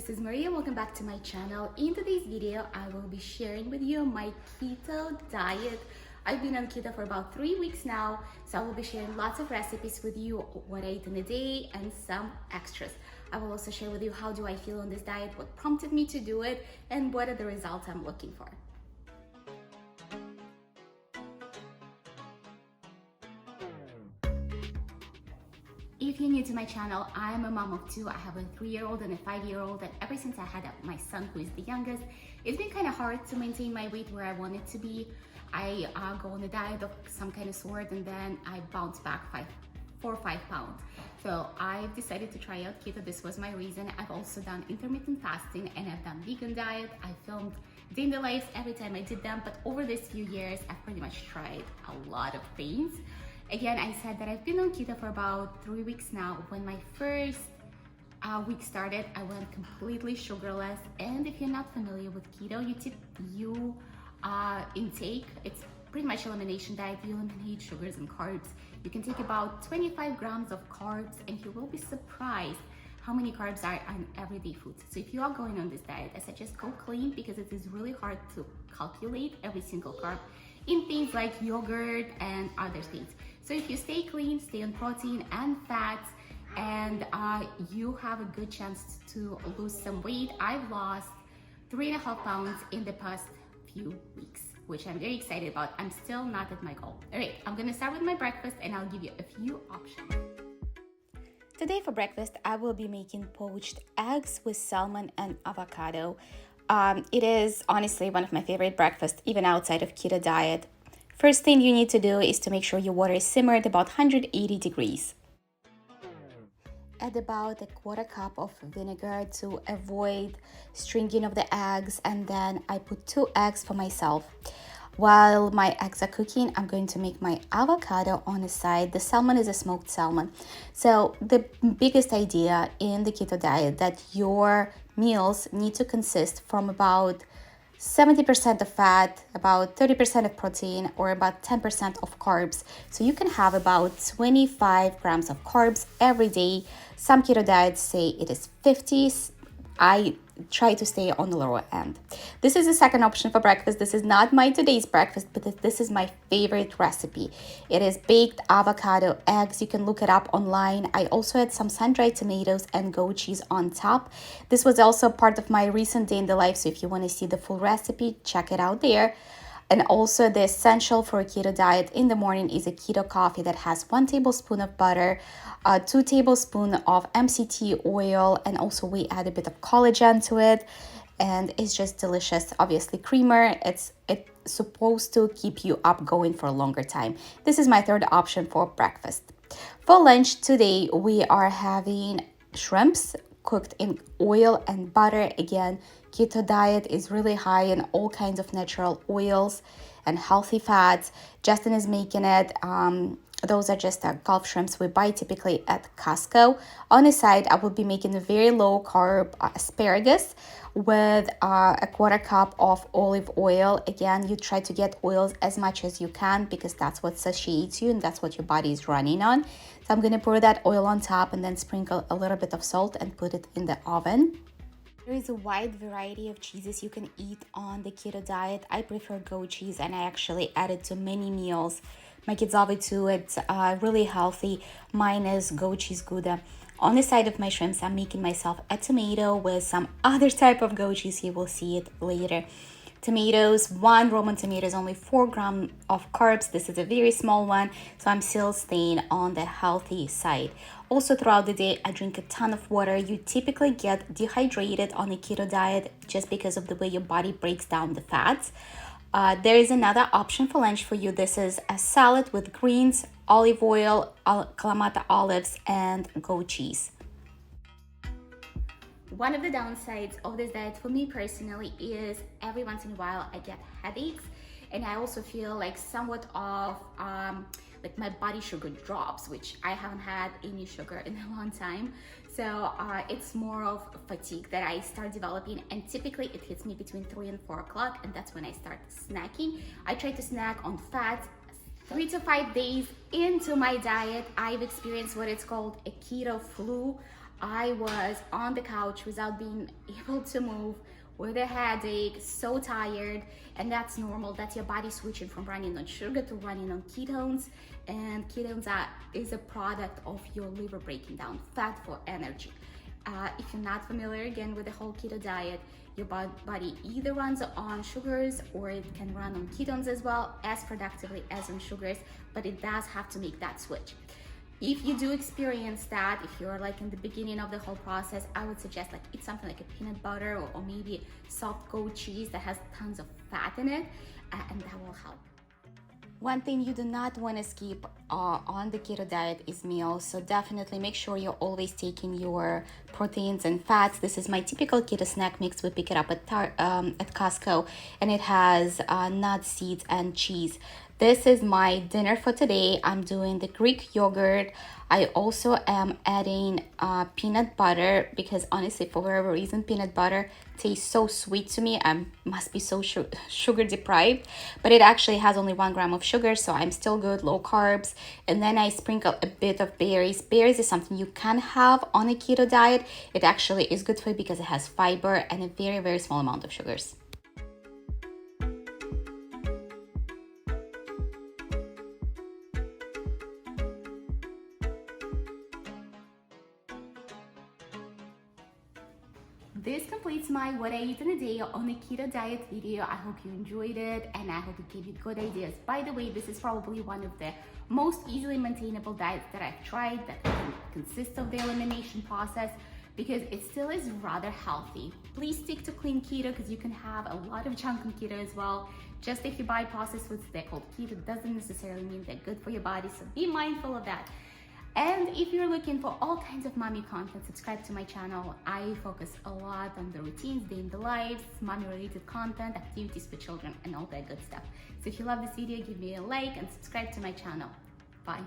this is Maria. Welcome back to my channel. In today's video, I will be sharing with you my keto diet. I've been on keto for about 3 weeks now, so I will be sharing lots of recipes with you, what I eat in a day, and some extras. I will also share with you how do I feel on this diet, what prompted me to do it, and what are the results I'm looking for. If you're new to my channel, I am a mom of two. I have a 3-year-old and a 5-year-old, and ever since I had my son, who is the youngest, it's been kind of hard to maintain my weight where I want it to be. I go on a diet of some kind of sort, and then I bounce back 4 or 5 pounds. So I've decided to try out keto. This was my reason. I've also done intermittent fasting, and I've done vegan diet. I filmed day in the lives every time I did them, but over these few years, I've pretty much tried a lot of things. Again, I said that I've been on keto for about 3 weeks now. When my first week started, I went completely sugarless. And if you're not familiar with keto, you intake, it's pretty much elimination diet. You eliminate sugars and carbs. You can take about 25 grams of carbs, and you will be surprised how many carbs are on everyday foods. So if you are going on this diet, I suggest go clean, because it is really hard to calculate every single carb in things like yogurt and other things. So if you stay clean, stay on protein and fats, and you have a good chance to lose some weight. I've lost 3.5 pounds in the past few weeks, which I'm very excited about. I'm still not at my goal. All right, I'm gonna start with my breakfast, and I'll give you a few options. Today for breakfast, I will be making poached eggs with salmon and avocado. It is honestly one of my favorite breakfasts, even outside of keto diet. First thing you need to do is to make sure your water is simmered about 180 degrees. Add about 1/4 cup of vinegar to avoid stringing of the eggs, and then I put 2 eggs for myself. While my eggs are cooking, I'm going to make my avocado on the side. The salmon is a smoked salmon. So the biggest idea in the keto diet that your meals need to consist from about 70% of fat, about 30% of protein, or about 10% of carbs. So you can have about 25 grams of carbs every day. Some keto diets say it is 50. I try to stay on the lower end. This is the second option for breakfast. This is not my today's breakfast, but this is my favorite recipe. It is baked avocado eggs. You can look it up online. I also had some sun-dried tomatoes and goat cheese on top. This was also part of my recent day in the life, so if you want to see the full recipe, check it out there. And also the essential for a keto diet in the morning is a keto coffee that has 1 tablespoon of butter, 2 tablespoons of MCT oil, and also we add a bit of collagen to it, and it's just delicious. Obviously creamer, it's supposed to keep you up going for a longer time. This is my third option for breakfast. For lunch today, we are having shrimps cooked in oil and butter. Again, keto diet is really high in all kinds of natural oils and healthy fats. Justin is making it. Those are just Gulf shrimps we buy typically at Costco. On the side, I will be making a very low carb asparagus with 1/4 cup of olive oil. Again, you try to get oils as much as you can, because that's what satiates you and that's what your body is running on. So I'm going to pour that oil on top and then sprinkle a little bit of salt and put it in the oven. There is a wide variety of cheeses you can eat on the keto diet. I prefer goat cheese, and I actually add it to many meals. My kids love it too. It's really healthy. Mine is goat cheese Gouda. On the side of my shrimps, I'm making myself a tomato with some other type of goat cheese. You will see it later. Tomatoes, 1 Roman tomato is only 4 grams of carbs. This is a very small one, so I'm still staying on the healthy side. Also, throughout the day, I drink a ton of water. You typically get dehydrated on a keto diet just because of the way your body breaks down the fats. There is another option for lunch for you. This is a salad with greens, olive oil, Kalamata olives, and goat cheese. One of the downsides of this diet for me personally is every once in a while I get headaches, and I also feel like somewhat of like my body sugar drops, which I haven't had any sugar in a long time. So it's more of fatigue that I start developing, and typically it hits me between 3 and 4 o'clock, and that's when I start snacking. I try to snack on fats. 3 to 5 days into my diet, I've experienced what it's called a keto flu. I was on the couch without being able to move, with a headache, so tired, and that's normal. That's your body switching from running on sugar to running on ketones, and ketones is a product of your liver breaking down fat for energy. If you're not familiar again with the whole keto diet, your body either runs on sugars or it can run on ketones as well, as productively as on sugars, but it does have to make that switch. If you do experience that, if you're like in the beginning of the whole process, I would suggest like eat something like a peanut butter or maybe soft goat cheese that has tons of fat in it, and that will help. One thing you do not want to skip on the keto diet is meals. So definitely make sure you're always taking your proteins and fats. This is my typical keto snack mix. We pick it up at Costco, and it has nuts, seeds, and cheese. This is my dinner for today. I'm doing the Greek yogurt. I also am adding peanut butter because honestly, for whatever reason, peanut butter tastes so sweet to me. I must be so sugar deprived, but it actually has only 1 gram of sugar, so I'm still good, low carbs. And then I sprinkle a bit of berries. Berries is something you can have on a keto diet. It actually is good for you because it has fiber and a very, very small amount of sugars. This completes my what I eat in a day on a keto diet video. I hope you enjoyed it and I hope it gave you good ideas. By the way, this is probably one of the most easily maintainable diets that I've tried that consists of the elimination process because it still is rather healthy. Please stick to clean keto because you can have a lot of junk in keto as well. Just if you buy processed foods, they're called keto, doesn't necessarily mean they're good for your body, so be mindful of that. And if you're looking for all kinds of mommy content, subscribe to my channel. I focus a lot on the routines, day in the lives, mommy related content, activities for children, and all that good stuff. So if you love this video, give me a like and subscribe to my channel. Bye.